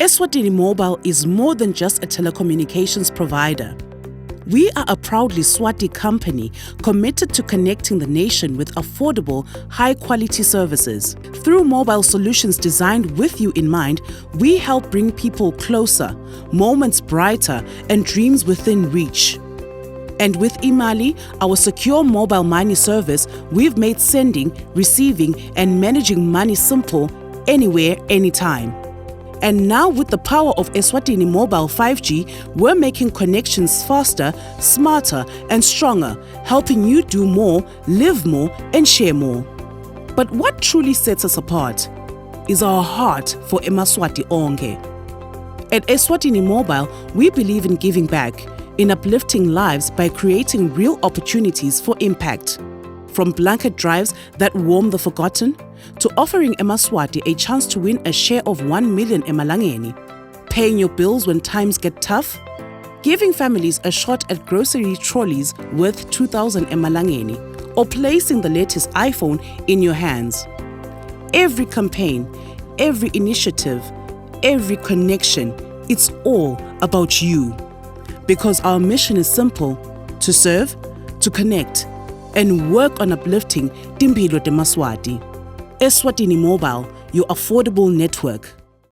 Eswatini Mobile is more than just a telecommunications provider. We are a proudly Swati company committed to connecting the nation with affordable, high-quality services. Through mobile solutions designed with you in mind, we help bring people closer, moments brighter, and dreams within reach. And with Imali, our secure mobile money service, we've made sending, receiving, and managing money simple anywhere, anytime. And now with the power of Eswatini Mobile 5G, we're making connections faster, smarter, and stronger, helping you do more, live more, and share more. But what truly sets us apart is our heart for eMaSwati onke. At Eswatini Mobile, we believe in giving back, in uplifting lives by creating real opportunities for impact. From blanket drives that warm the forgotten, to offering eMaSwati a chance to win a share of 1 million emalangeni, paying your bills when times get tough, giving families a shot at grocery trolleys worth 2,000 emalangeni, or placing the latest iPhone in your hands. Every campaign, every initiative, every connection, it's all about you. Because our mission is simple: to serve, to connect, and work on uplifting Timpilo de Maswati. Eswatini Mobile, your affordable network.